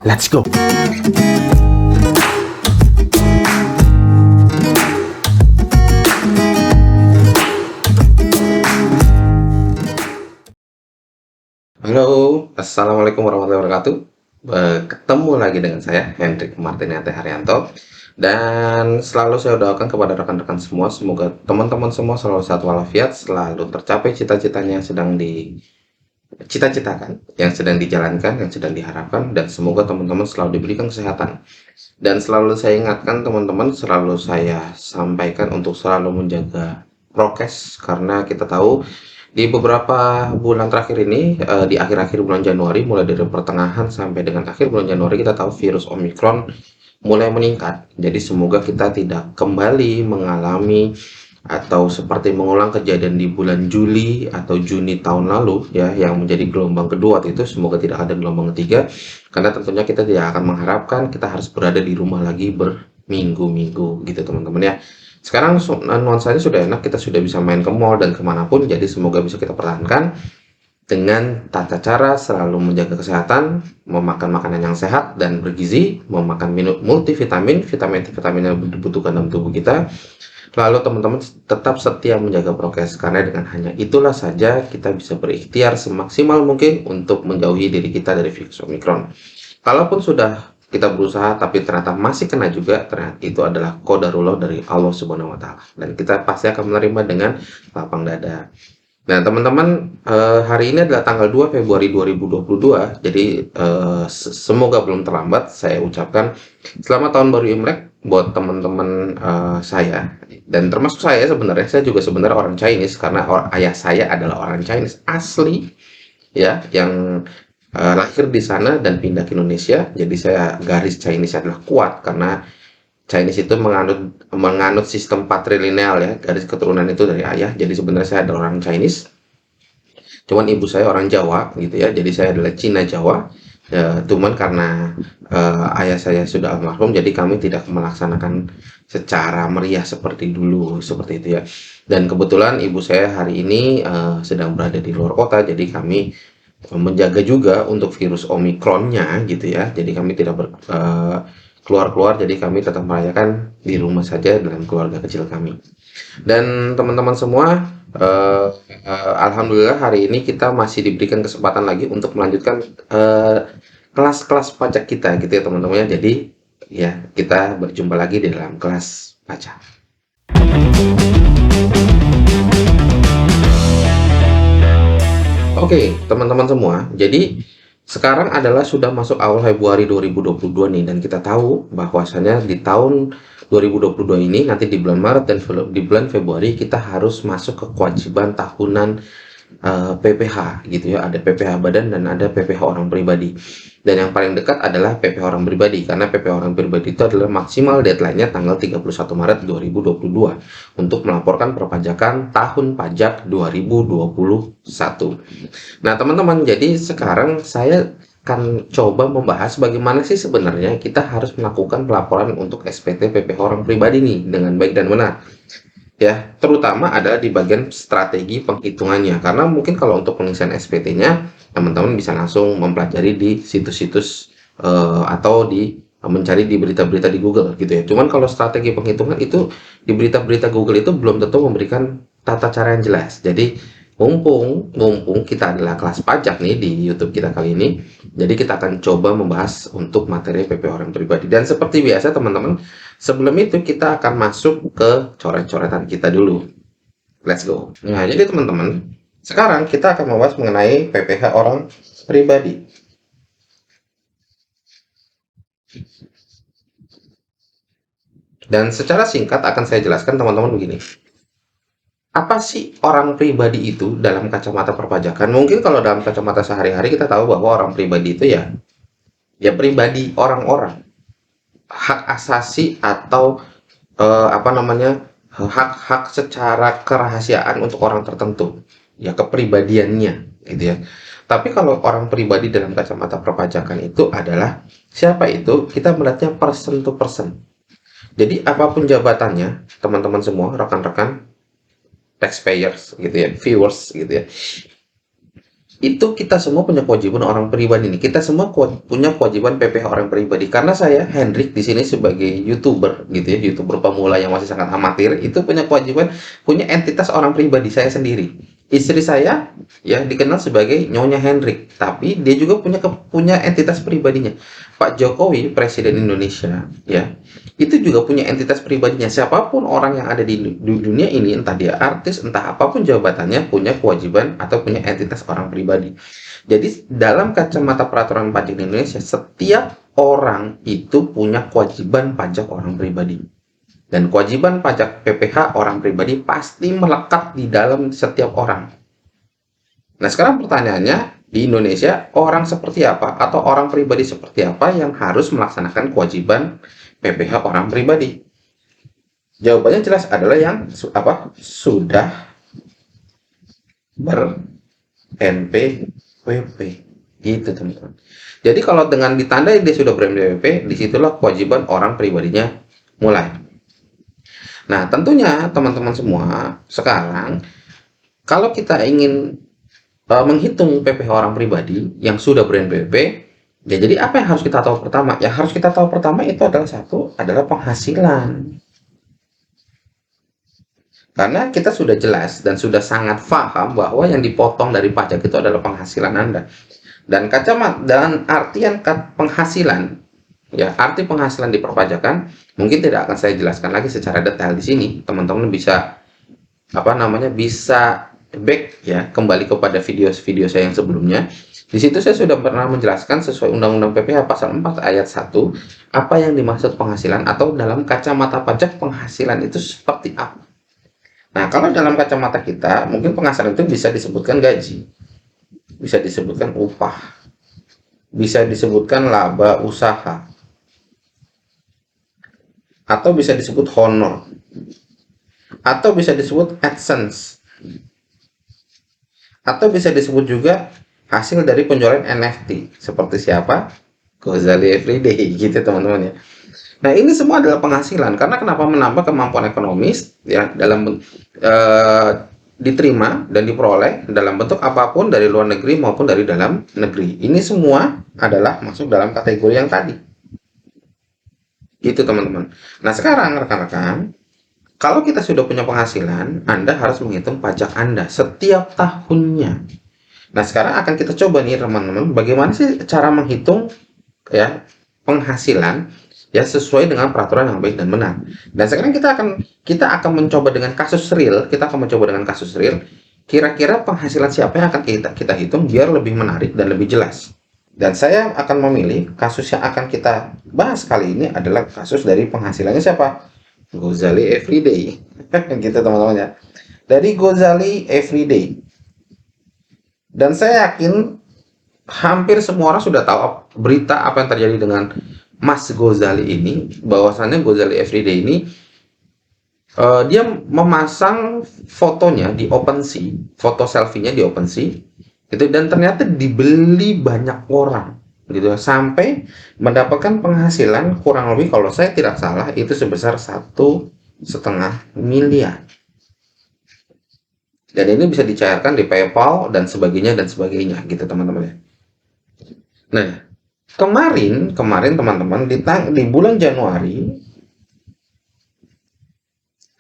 Let's go. Halo, assalamualaikum warahmatullahi wabarakatuh. Ketemu lagi dengan saya, Hendrik Martiniate Haryanto. Dan selalu saya doakan kepada rekan-rekan semua, semoga teman-teman semua selalu sehat walafiat, selalu tercapai cita-citanya yang sedang dicita-citakan, yang sedang dijalankan, yang sedang diharapkan, dan semoga teman-teman selalu diberikan kesehatan. Dan selalu saya ingatkan teman-teman, selalu saya sampaikan untuk selalu menjaga prokes, karena kita tahu di beberapa bulan terakhir ini, di akhir-akhir bulan Januari, mulai dari pertengahan sampai dengan akhir bulan Januari, kita tahu virus Omicron mulai meningkat. Jadi semoga kita tidak kembali mengalami atau seperti mengulang kejadian di bulan Juli atau Juni tahun lalu ya, yang menjadi gelombang kedua itu. Semoga tidak ada gelombang ketiga, karena tentunya kita tidak akan mengharapkan kita harus berada di rumah lagi berminggu-minggu gitu teman-teman ya. Sekarang nuansanya sudah enak, kita sudah bisa main ke mall dan kemanapun, jadi semoga bisa kita pertahankan dengan tata cara selalu menjaga kesehatan, memakan makanan yang sehat dan bergizi, memakan multivitamin, vitamin yang dibutuhkan dalam tubuh kita. Lalu teman-teman tetap setia menjaga prokes, karena dengan hanya itulah saja kita bisa berikhtiar semaksimal mungkin untuk menjauhi diri kita dari virus Omicron. Kalaupun sudah kita berusaha tapi ternyata masih kena juga, ternyata itu adalah qadarullah dari Allah Subhanahu wa Ta'ala, dan kita pasti akan menerima dengan lapang dada. Nah, teman-teman, hari ini adalah tanggal 2 Februari 2022. Jadi semoga belum terlambat saya ucapkan selamat tahun baru Imlek buat teman-teman saya, dan termasuk saya sebenarnya. Saya juga sebenarnya orang Chinese, karena ayah saya adalah orang Chinese asli ya, yang lahir di sana dan pindah ke Indonesia. Jadi saya garis Chinese adalah kuat, karena Chinese itu menganut sistem patrilineal ya, garis keturunan itu dari ayah. Jadi sebenarnya saya adalah orang Chinese, cuman ibu saya orang Jawa gitu ya. Jadi saya adalah Cina Jawa. Cuman karena ayah saya sudah almarhum, jadi kami tidak melaksanakan secara meriah seperti dulu, seperti itu ya. Dan kebetulan ibu saya hari ini sedang berada di luar kota, jadi kami menjaga juga untuk virus Omicronnya gitu ya. Jadi kami tidak keluar-keluar, jadi kami tetap merayakan di rumah saja dengan keluarga kecil kami. Dan teman-teman semua, alhamdulillah hari ini kita masih diberikan kesempatan lagi untuk melanjutkan kelas-kelas pajak kita gitu ya teman-teman ya. Jadi ya, kita berjumpa lagi di dalam kelas pajak. Oke, teman-teman semua. Jadi sekarang adalah sudah masuk awal Februari 2022 nih, dan kita tahu bahwasanya di tahun 2022 ini, nanti di bulan Maret dan di bulan Februari, kita harus masuk ke kewajiban tahunan PPh gitu ya. Ada PPh badan dan ada PPh orang pribadi. Dan yang paling dekat adalah PPh orang pribadi, karena PPh orang pribadi itu adalah maksimal deadline-nya tanggal 31 Maret 2022 untuk melaporkan perpajakan tahun pajak 2021. Nah, teman-teman, jadi sekarang saya akan coba membahas bagaimana sih sebenarnya kita harus melakukan pelaporan untuk SPT PPh orang pribadi nih dengan baik dan benar. Ya, terutama adalah di bagian strategi penghitungannya. Karena mungkin kalau untuk pengisian SPT-nya, teman-teman bisa langsung mempelajari di situs-situs atau mencari di berita-berita di Google gitu ya. Cuman kalau strategi penghitungan itu di berita-berita Google itu belum tentu memberikan tata cara yang jelas. Jadi mumpung kita adalah kelas pajak nih di YouTube kita kali ini, jadi kita akan coba membahas untuk materi PP orang pribadi. Dan seperti biasa teman-teman, sebelum itu kita akan masuk ke coret-coretan kita dulu. Let's go. Nah, jadi teman-teman, sekarang kita akan membahas mengenai PPh orang pribadi. Dan secara singkat akan saya jelaskan teman-teman begini. Apa sih orang pribadi itu dalam kacamata perpajakan? Mungkin kalau dalam kacamata sehari-hari kita tahu bahwa orang pribadi itu ya pribadi orang-orang, hak asasi atau hak-hak secara kerahasiaan untuk orang tertentu, ya kepribadiannya gitu ya. Tapi kalau orang pribadi dalam kacamata perpajakan itu adalah siapa itu? Kita melihatnya person to person. Jadi apapun jabatannya, teman-teman semua, rekan-rekan taxpayers gitu ya, viewers gitu ya. Itu kita semua punya kewajiban orang pribadi nih. Kita semua punya kewajiban PPh orang pribadi. Karena saya Hendrik di sini sebagai YouTuber gitu ya, YouTuber pemula yang masih sangat amatir, itu punya kewajiban, punya entitas orang pribadi saya sendiri. Istri saya ya dikenal sebagai Nyonya Hendrik, tapi dia juga punya entitas pribadinya. Pak Jokowi, Presiden Indonesia, ya, itu juga punya entitas pribadinya. Siapapun orang yang ada di dunia ini, entah dia artis, entah apapun jabatannya, punya kewajiban atau punya entitas orang pribadi. Jadi dalam kacamata peraturan pajak di Indonesia, setiap orang itu punya kewajiban pajak orang pribadi. Dan kewajiban pajak PPh orang pribadi pasti melekat di dalam setiap orang. Nah, sekarang pertanyaannya, di Indonesia orang seperti apa atau orang pribadi seperti apa yang harus melaksanakan kewajiban PPh orang pribadi? Jawabannya jelas adalah yang sudah ber-NPWP. Gitu, teman-teman. Jadi kalau dengan ditandai dia sudah ber-NPWP, disitulah kewajiban orang pribadinya mulai. Nah, tentunya teman-teman semua, sekarang kalau kita ingin menghitung PPh orang pribadi yang sudah ber-NPWP, ya jadi apa yang harus kita tahu pertama? Yang harus kita tahu pertama itu adalah penghasilan. Karena kita sudah jelas dan sudah sangat paham bahwa yang dipotong dari pajak itu adalah penghasilan Anda. Dan artian penghasilan, ya, arti penghasilan di perpajakan mungkin tidak akan saya jelaskan lagi secara detail di sini. Teman-teman bisa bisa back ya, kembali kepada video-video saya yang sebelumnya. Di situ saya sudah pernah menjelaskan sesuai Undang-Undang PPh pasal 4 ayat 1 apa yang dimaksud penghasilan, atau dalam kacamata pajak penghasilan itu seperti apa. Nah, kalau dalam kacamata kita, mungkin penghasilan itu bisa disebutkan gaji, bisa disebutkan upah, bisa disebutkan laba usaha, atau bisa disebut honor, atau bisa disebut AdSense, atau bisa disebut juga hasil dari penjualan NFT. Seperti siapa? Gozali Everyday, gitu teman-teman ya. Nah, ini semua adalah penghasilan. Karena kenapa? Menambah kemampuan ekonomis ya, dalam diterima dan diperoleh dalam bentuk apapun dari luar negeri maupun dari dalam negeri. Ini semua adalah masuk dalam kategori yang tadi. Gitu teman-teman. Nah, sekarang rekan-rekan, kalau kita sudah punya penghasilan, Anda harus menghitung pajak Anda setiap tahunnya. Nah, sekarang akan kita coba nih teman-teman, bagaimana sih cara menghitung ya penghasilan ya sesuai dengan peraturan yang baik dan benar. Dan sekarang kita akan mencoba dengan kasus real, kira-kira penghasilan siapa yang akan kita hitung biar lebih menarik dan lebih jelas. Dan saya akan memilih kasus yang akan kita bahas kali ini adalah kasus dari penghasilannya siapa? Gozali Everyday. Gitu teman-teman ya. Dari Gozali Everyday. Dan saya yakin hampir semua orang sudah tahu berita apa yang terjadi dengan Mas Gozali ini, bahwasannya Gozali Everyday ini dia memasang fotonya di OpenSea, foto selfie-nya di OpenSea, gitu, dan ternyata dibeli banyak orang, gitu, sampai mendapatkan penghasilan kurang lebih kalau saya tidak salah itu sebesar 1,5 miliar. Dan ini bisa dicairkan di PayPal dan sebagainya gitu teman-teman ya. Nah, kemarin teman-teman di bulan Januari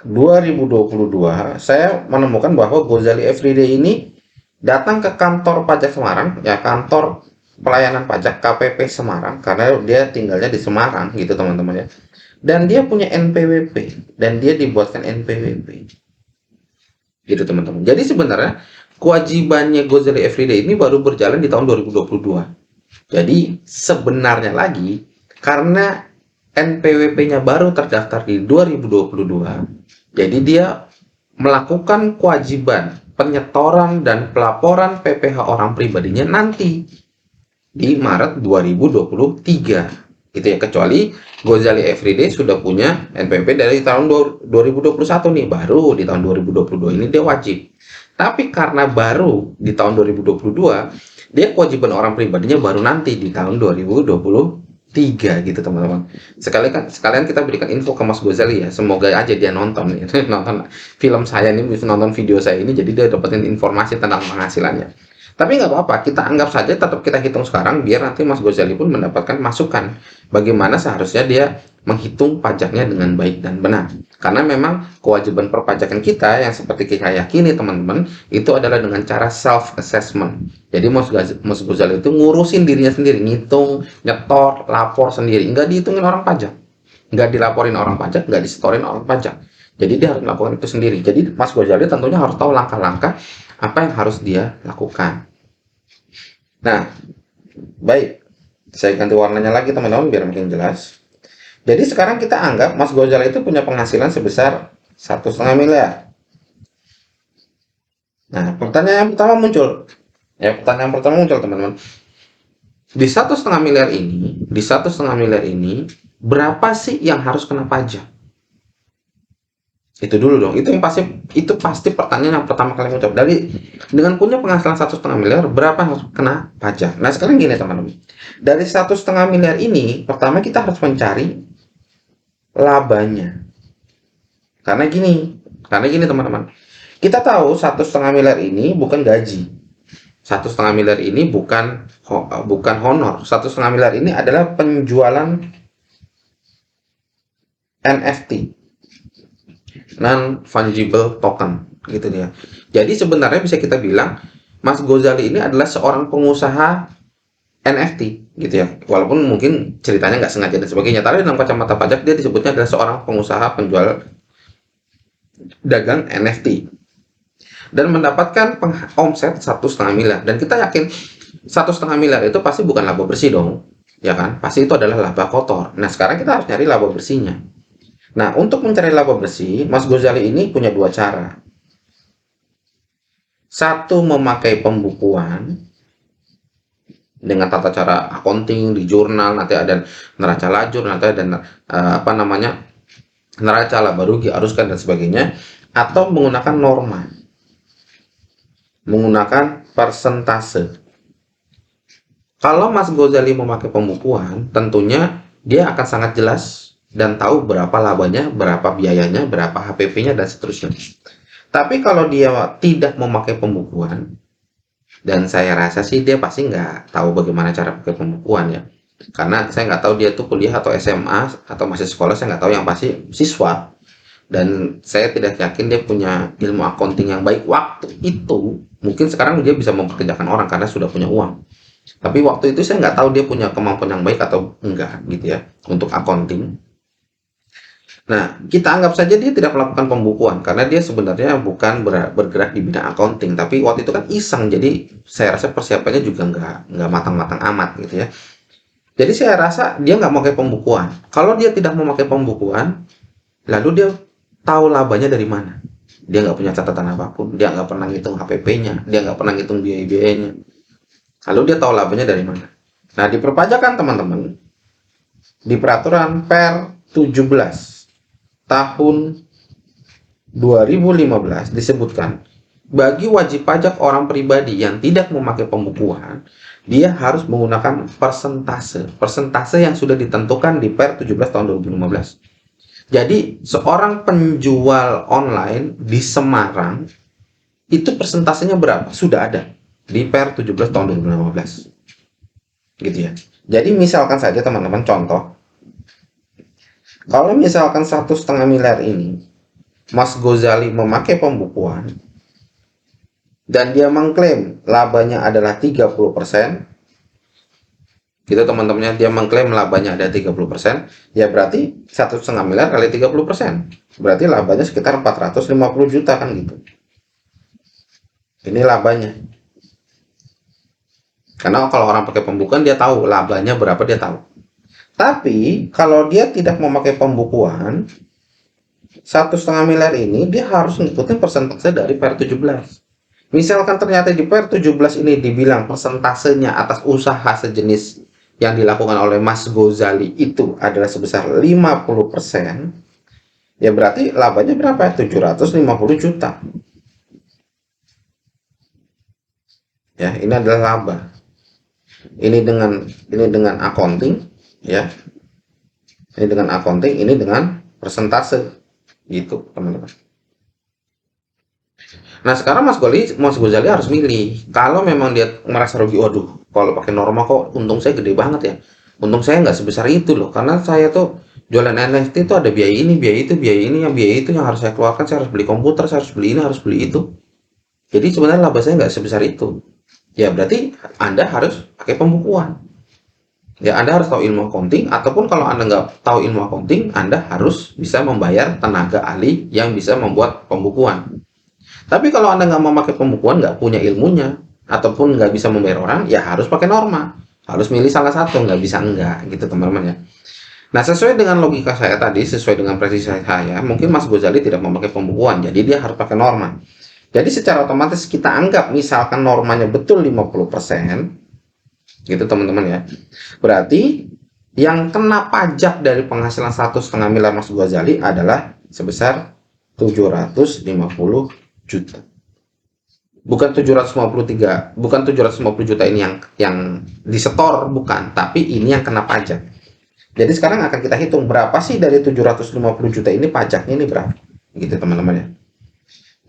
2022 saya menemukan bahwa Gozali Everyday ini datang ke kantor pajak Semarang, ya, kantor pelayanan pajak KPP Semarang, karena dia tinggalnya di Semarang gitu teman-teman ya. Dan dia punya NPWP dan dia dibuatkan NPWP. Gitu teman-teman. Jadi sebenarnya kewajibannya Gozali Everyday ini baru berjalan di tahun 2022. Jadi sebenarnya lagi karena NPWP-nya baru terdaftar di 2022, jadi dia melakukan kewajiban penyetoran dan pelaporan PPh orang pribadinya nanti di Maret 2023. Gitu ya, kecuali Gozali Everyday sudah punya NPWP dari tahun 2021 nih, baru di tahun 2022 ini dia wajib. Tapi karena baru di tahun 2022, dia kewajiban orang pribadinya baru nanti di tahun 2023 gitu teman-teman. Sekalian kita berikan info ke Mas Gozali ya, semoga aja dia nonton nonton film saya ini, nonton video saya ini, jadi dia dapetin informasi tentang penghasilannya. Tapi nggak apa-apa, kita anggap saja tetap kita hitung sekarang biar nanti Mas Gozali pun mendapatkan masukan bagaimana seharusnya dia menghitung pajaknya dengan baik dan benar. Karena memang kewajiban perpajakan kita yang seperti kita yakini teman-teman itu adalah dengan cara self assessment. Jadi Mas Gozali itu ngurusin dirinya sendiri, ngitung, nyetor, lapor sendiri, nggak dihitungin orang pajak, nggak dilaporin orang pajak, nggak disetorin orang pajak. Jadi dia harus melakukan itu sendiri. Jadi Mas Gozali tentunya harus tahu langkah-langkah apa yang harus dia lakukan. Nah, baik. Saya ganti warnanya lagi teman-teman biar makin jelas. Jadi sekarang kita anggap Mas Gozali itu punya penghasilan sebesar 1,5 miliar. Nah, pertanyaan yang pertama muncul. Pertanyaan pertama muncul teman-teman. Di 1,5 miliar ini, berapa sih yang harus kena pajak? Itu dulu dong. Itu pasti pertanyaan yang pertama kali muncul. Dengan punya penghasilan 1,5 miliar, berapa yang harus kena pajak? Nah, sekarang gini teman-teman. Dari 1,5 miliar ini, pertama kita harus mencari labanya. Karena gini teman-teman. Kita tahu 1,5 miliar ini bukan gaji. 1,5 miliar ini bukan honor. 1,5 miliar ini adalah penjualan NFT, non fungible token, gitu dia. Jadi sebenarnya bisa kita bilang Mas Gozali ini adalah seorang pengusaha NFT, gitu ya. Walaupun mungkin ceritanya nggak sengaja dan sebagainya, tapi dalam kacamata pajak dia disebutnya adalah seorang pengusaha penjual dagang NFT dan mendapatkan omset 1,5 miliar. Dan kita yakin 1,5 miliar itu pasti bukan laba bersih dong, ya kan? Pasti itu adalah laba kotor. Nah, sekarang kita harus nyari laba bersihnya. Nah, untuk mencari laba bersih, Mas Gozali ini punya dua cara. Satu, memakai pembukuan dengan tata cara accounting di jurnal, nanti ada neraca lajur, nanti ada neraca laba rugi, aruskan dan sebagainya, atau menggunakan norma, menggunakan persentase. Kalau Mas Gozali memakai pembukuan, tentunya dia akan sangat jelas dan tahu berapa labanya, berapa biayanya, berapa HPP-nya, dan seterusnya. Tapi kalau dia tidak memakai pembukuan, dan saya rasa sih dia pasti nggak tahu bagaimana cara pakai pembukuan ya. Karena saya nggak tahu dia tuh kuliah atau SMA atau masih sekolah, saya nggak tahu, yang pasti siswa. Dan saya tidak yakin dia punya ilmu accounting yang baik waktu itu. Mungkin sekarang dia bisa mempekerjakan orang karena sudah punya uang. Tapi waktu itu saya nggak tahu dia punya kemampuan yang baik atau enggak gitu ya untuk accounting. Nah, kita anggap saja dia tidak melakukan pembukuan karena dia sebenarnya bukan bergerak di bidang accounting, tapi waktu itu kan iseng, jadi saya rasa persiapannya juga nggak matang-matang amat gitu ya. Jadi saya rasa dia nggak memakai pembukuan. Kalau dia tidak memakai pembukuan, lalu dia tahu labanya dari mana? Dia nggak punya catatan apapun, dia nggak pernah ngitung HPP-nya, dia nggak pernah ngitung biaya-biayanya. Lalu dia tahu labanya dari mana? Nah, di perpajakan teman-teman, di peraturan per 17 tahun 2015 disebutkan, bagi wajib pajak orang pribadi yang tidak memakai pembukuan, dia harus menggunakan persentase. Persentase yang sudah ditentukan di per 17 tahun 2015. Jadi, seorang penjual online di Semarang, itu persentasenya berapa? Sudah ada di per 17 tahun 2015. Gitu ya. Jadi, misalkan saja teman-teman contoh, kalau misalkan 1,5 miliar ini Mas Gozali memakai pembukuan dan dia mengklaim labanya adalah 30%, gitu teman-temannya, dia mengklaim labanya ada 30%, ya berarti 1,5 miliar kali 30%, berarti labanya sekitar 450 juta kan gitu. Ini labanya. Karena kalau orang pakai pembukuan dia tahu labanya berapa, dia tahu. Tapi kalau dia tidak memakai pembukuan, 1,5 miliar ini dia harus ngikutin persentase dari per 17. Misalkan ternyata di per 17 ini dibilang persentasenya atas usaha sejenis yang dilakukan oleh Mas Gozali itu adalah sebesar 50%, ya berarti labanya berapa? 750 juta. Ya, ini adalah laba. Ini dengan accounting, ya. Ini dengan accounting, ini dengan persentase. Gitu, teman-teman. Nah sekarang Mas Gozali harus milih. Kalau memang dia merasa rugi, waduh, kalau pakai norma kok untung saya gede banget ya. Untung saya nggak sebesar itu loh, karena saya tuh jualan NFT itu ada biaya ini, biaya itu, biaya ini, yang biaya itu yang harus saya keluarkan. Saya harus beli komputer, saya harus beli ini, harus beli itu. Jadi sebenarnya laba saya nggak sebesar itu. Ya berarti Anda harus pakai pembukuan. Ya Anda harus tahu ilmu accounting, ataupun kalau Anda nggak tahu ilmu accounting, Anda harus bisa membayar tenaga ahli yang bisa membuat pembukuan. Tapi kalau Anda nggak mau pakai pembukuan, nggak punya ilmunya, ataupun nggak bisa membayar orang, ya harus pakai norma. Harus milih salah satu, nggak bisa enggak, gitu teman-teman ya. Nah, sesuai dengan logika saya tadi, sesuai dengan prediksi saya, mungkin Mas Gozali tidak memakai pembukuan, jadi dia harus pakai norma. Jadi secara otomatis kita anggap misalkan normanya betul 50%, gitu teman-teman ya. Berarti yang kena pajak dari penghasilan 1,5 miliar Mas Gozali adalah sebesar 750 juta. Bukan 753, bukan 750 juta ini yang disetor, bukan, tapi ini yang kena pajak. Jadi sekarang akan kita hitung berapa sih dari 750 juta ini, pajaknya ini berapa. Gitu teman-teman ya.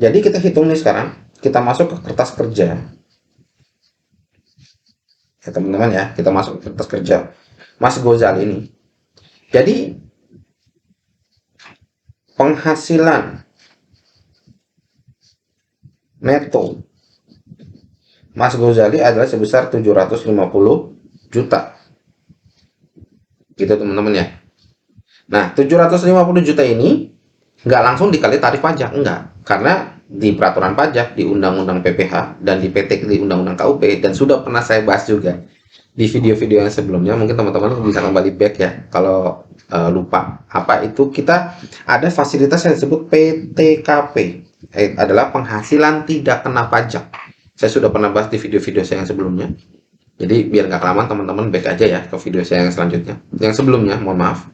Jadi kita hitung nih sekarang, kita masuk ke kertas kerja. Ya teman-teman ya, kita masuk ke kertas kerja Mas Gozali ini. Jadi penghasilan neto Mas Gozali adalah sebesar 750 juta. Gitu teman-teman ya. Nah, 750 juta ini nggak langsung dikali tarif pajak, enggak. Karena di peraturan pajak, di Undang-Undang PPH, dan di PT di Undang-Undang KUP, dan sudah pernah saya bahas juga di video-video yang sebelumnya. Mungkin teman-teman bisa kembali back ya kalau lupa apa itu. Kita ada fasilitas yang disebut PTKP, adalah penghasilan tidak kena pajak. Saya sudah pernah bahas di video-video saya yang sebelumnya. Jadi biar nggak kelamaan, teman-teman back aja ya ke video saya yang selanjutnya, yang sebelumnya, mohon maaf.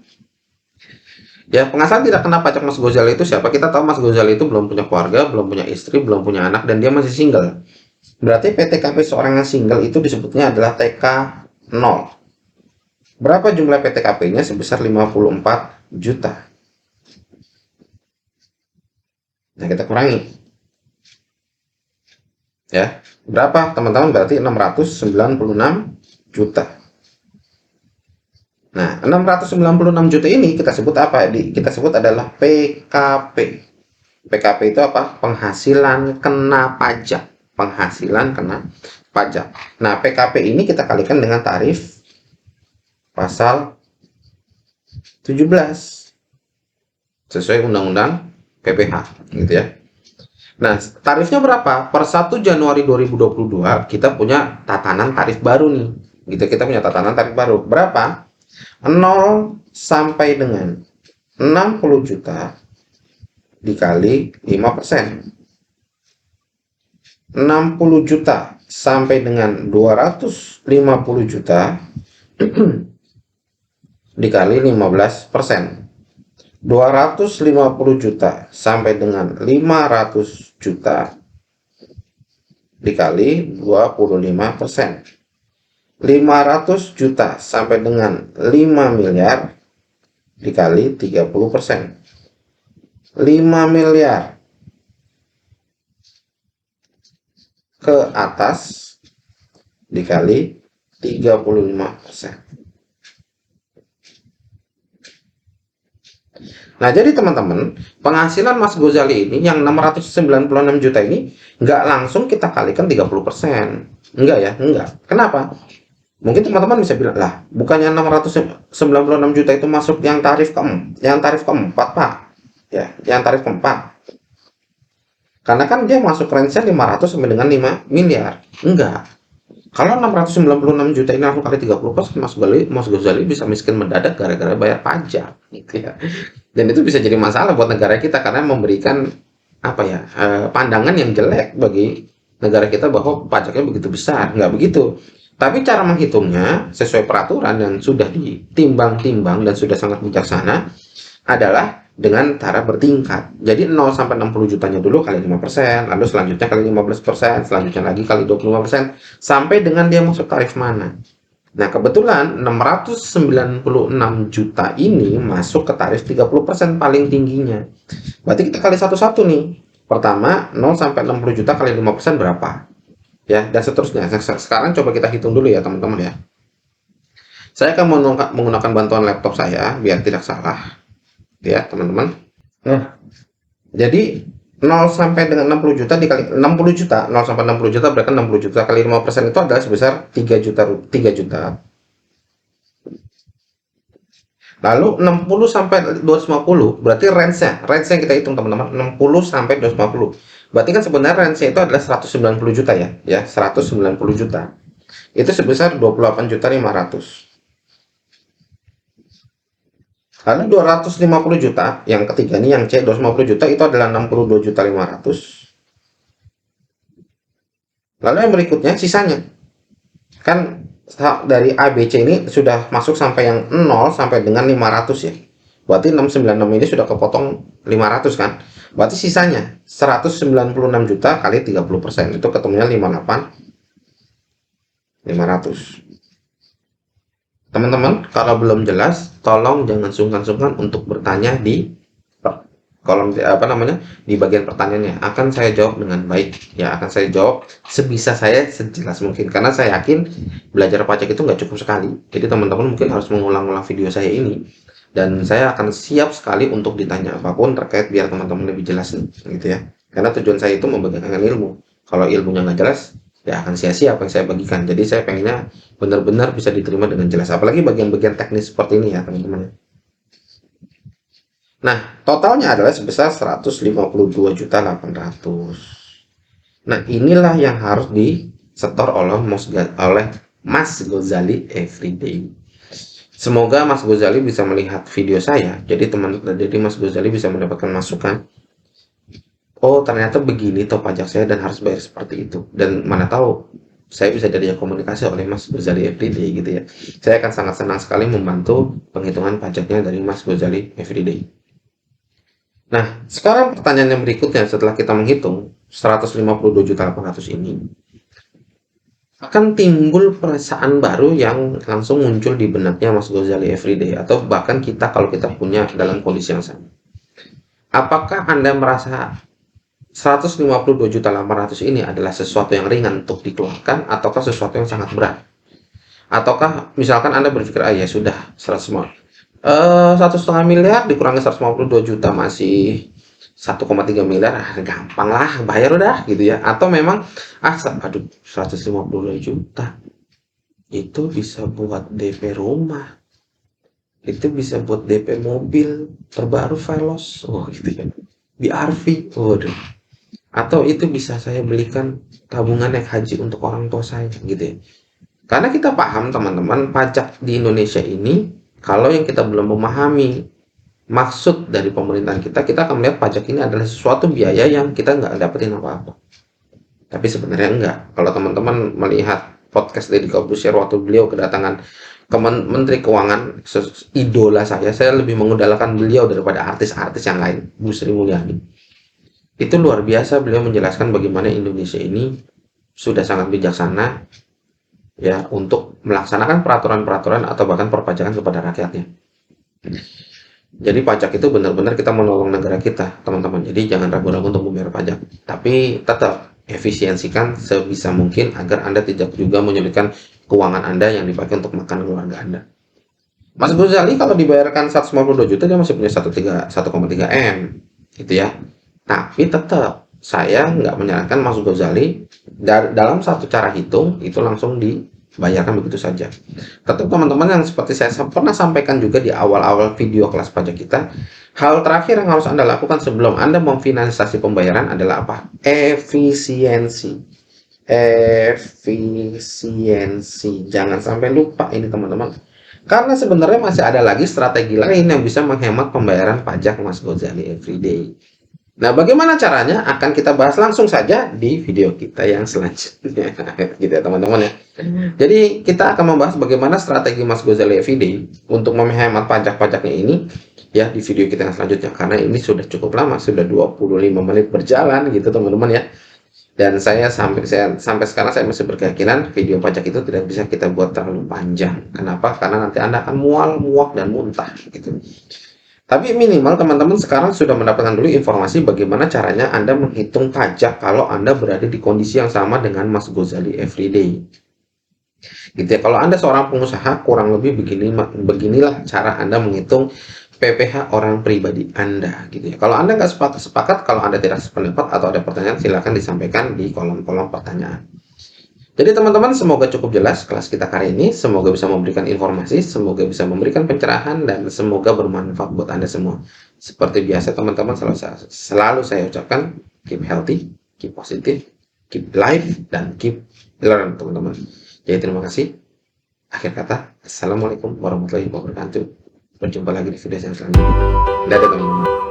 Ya, penghasilan tidak kena pajak Mas Gozali itu siapa? Kita tahu Mas Gozali itu belum punya keluarga, belum punya istri, belum punya anak, dan dia masih single. Berarti PTKP seorang yang single itu disebutnya adalah TK 0. Berapa jumlah PTKP-nya? Sebesar 54 juta. Nah, kita kurangi. Ya, berapa teman-teman? Berarti 696 juta. Nah, 696 juta ini kita sebut apa? Kita sebut adalah PKP. PKP itu apa? Penghasilan kena pajak. Penghasilan kena pajak. Nah, PKP ini kita kalikan dengan tarif pasal 17 sesuai Undang-Undang PPH, gitu ya. Nah, tarifnya berapa? Per 1 Januari 2022 kita punya tatanan tarif baru nih. Gitu, kita punya tatanan tarif baru. Berapa? 0 sampai dengan 60 juta dikali 5%. 60 juta sampai dengan 250 juta dikali 15%. 250 juta sampai dengan 500 juta dikali 25%. 500 juta sampai dengan 5 miliar dikali 30%. 5 miliar ke atas dikali 35%. Nah, jadi teman-teman, penghasilan Mas Gozali ini yang 696 juta ini nggak langsung kita kalikan 30%. Enggak ya, enggak. Kenapa? Mungkin teman-teman bisa bilang, lah, bukannya 696 juta itu masuk yang tarif keempat, Pak. Ya, yang tarif keempat. Karena kan dia masuk range-nya 500 sampai dengan 5 miliar. Enggak. Kalau 696 juta ini langsung kali 30%, Mas Gozali bisa miskin mendadak gara-gara bayar pajak, gitu ya. Dan itu bisa jadi masalah buat negara kita karena memberikan apa ya, pandangan yang jelek bagi negara kita bahwa pajaknya begitu besar. Nggak begitu. Tapi cara menghitungnya sesuai peraturan yang sudah ditimbang-timbang dan sudah sangat bijaksana adalah dengan cara bertingkat. Jadi 0 sampai 60 jutanya dulu kali 5%, lalu selanjutnya kali 15%, selanjutnya lagi kali 25%, sampai dengan dia masuk tarif mana. Nah, kebetulan 696 juta ini masuk ke tarif 30% paling tingginya. Berarti kita kali satu-satu nih. Pertama, 0 sampai 60 juta kali 5% berapa? Ya, dan seterusnya. Sekarang coba kita hitung dulu ya, teman-teman ya. Saya akan menggunakan bantuan laptop saya biar tidak salah, ya, teman-teman. Nah, jadi 0 sampai dengan 60 juta dikali 60 juta, 0 sampai 60 juta berarti 60 juta kali 5% itu adalah sebesar 3 juta, 3 juta. Lalu 60 sampai 250 berarti range-nya, yang kita hitung teman-teman, 60 sampai 250. Berarti kan sebenarnya range-nya itu adalah 190 juta ya, 190 juta. Itu sebesar 28 juta 500. Lalu 250 juta, yang ketiga nih yang C, 250 juta itu adalah 62 juta 500. Lalu yang berikutnya sisanya. Kan dari ABC ini sudah masuk sampai yang 0 sampai dengan 500 ya. Berarti 696 ini sudah kepotong 500 kan. Berarti sisanya 196 juta kali 30%. Itu ketemunya 58 500. Teman-teman, kalau belum jelas, tolong jangan sungkan-sungkan untuk bertanya di kolom di bagian pertanyaannya. Akan saya jawab dengan baik ya, akan saya jawab sebisa saya, sejelas mungkin, karena saya yakin belajar pajak itu nggak cukup sekali. Jadi teman-teman mungkin harus mengulang-ulang video saya ini, dan saya akan siap sekali untuk ditanya apapun terkait biar teman-teman lebih jelas nih, gitu ya. Karena tujuan saya itu membagikan ilmu. Kalau ilmunya nggak jelas, ya akan sia-sia apa yang saya bagikan. Jadi saya pengennya benar-benar bisa diterima dengan jelas, apalagi bagian-bagian teknis seperti ini ya teman-teman. Nah, totalnya adalah sebesar 152 juta 800. Nah, inilah yang harus disetor oleh Mas Gozali Everyday. Semoga Mas Gozali bisa melihat video saya. Jadi Mas Gozali bisa mendapatkan masukan. Oh, ternyata begini toh pajak saya dan harus bayar seperti itu. Dan mana tahu saya bisa diajak komunikasi oleh Mas Gozali Everyday gitu ya. Saya akan sangat senang sekali membantu penghitungan pajaknya dari Mas Gozali Everyday. Nah, sekarang pertanyaan yang berikutnya setelah kita menghitung 152 juta 800 ini, akan timbul perasaan baru yang langsung muncul di benaknya Mas Gozali Everyday, atau bahkan kita kalau kita punya dalam kondisi yang sama. Apakah Anda merasa 152 juta 800 ini adalah sesuatu yang ringan untuk dikeluarkan, ataukah sesuatu yang sangat berat? Ataukah misalkan Anda berpikir, ya sudah 1,5 miliar dikurangi 152 juta masih 1,3 miliar, gampang lah bayar udah gitu ya. Atau memang aduh 152 juta itu bisa buat DP rumah, itu bisa buat DP mobil terbaru Veloz, gitu ya, BRV, waduh, atau itu bisa saya belikan tabungan naik haji untuk orang tua saya gitu ya. Karena kita paham teman-teman, pajak di Indonesia ini, kalau yang kita belum memahami maksud dari pemerintahan kita akan melihat pajak ini adalah sesuatu biaya yang kita nggak dapetin apa-apa. Tapi sebenarnya enggak. Kalau teman-teman melihat podcast Deddy Corbuzier waktu beliau kedatangan ke Menteri Keuangan, idola saya lebih mengudalakan beliau daripada artis-artis yang lain, Bu Sri Mulyani. Itu luar biasa, beliau menjelaskan bagaimana Indonesia ini sudah sangat bijaksana ya untuk melaksanakan peraturan-peraturan atau bahkan perpajakan kepada rakyatnya. Jadi pajak itu benar-benar kita menolong negara kita, teman-teman. Jadi jangan ragu-ragu untuk membayar pajak. Tapi tetap efisiensikan sebisa mungkin agar Anda tidak juga menyulitkan keuangan Anda yang dipakai untuk makan keluarga Anda. Mas Gozali kalau dibayarkan 152 juta dia masih punya 1,3 M gitu ya. Tapi tetap saya nggak menyarankan Mas Gozali dalam satu cara hitung itu langsung dibayarkan begitu saja. Tetap teman-teman, yang seperti saya pernah sampaikan juga di awal-awal video kelas pajak kita, hal terakhir yang harus Anda lakukan sebelum Anda memfinalisasi pembayaran adalah apa? Efisiensi. Jangan sampai lupa ini teman-teman. Karena sebenarnya masih ada lagi strategi lain yang bisa menghemat pembayaran pajak Mas Gozali Everyday. Nah, bagaimana caranya akan kita bahas langsung saja di video kita yang selanjutnya, gitu ya teman-teman ya. Jadi kita akan membahas bagaimana strategi Mas Gozali Everyday untuk menghemat pajak-pajaknya ini ya di video kita yang selanjutnya, karena ini sudah cukup lama, sudah 25 menit berjalan gitu teman-teman ya. Dan sampai sekarang saya masih berkeyakinan video pajak itu tidak bisa kita buat terlalu panjang. Kenapa? Karena nanti Anda akan mual, muak, dan muntah gitu. Tapi minimal teman-teman sekarang sudah mendapatkan dulu informasi bagaimana caranya Anda menghitung pajak kalau Anda berada di kondisi yang sama dengan Mas Gozali Everyday. Gitu ya. Kalau Anda seorang pengusaha, kurang lebih beginilah cara Anda menghitung PPh orang pribadi Anda gitu ya. Kalau Anda nggak sepakat, kalau Anda tidak sependapat atau ada pertanyaan, silakan disampaikan di kolom-kolom pertanyaan. Jadi teman-teman, semoga cukup jelas kelas kita kali ini, semoga bisa memberikan informasi, semoga bisa memberikan pencerahan, dan semoga bermanfaat buat Anda semua. Seperti biasa teman-teman, selalu saya ucapkan, keep healthy, keep positive, keep live, dan keep learn teman-teman. Jadi terima kasih. Akhir kata, Assalamualaikum warahmatullahi wabarakatuh. Berjumpa lagi di video yang selanjutnya. Dadah teman-teman.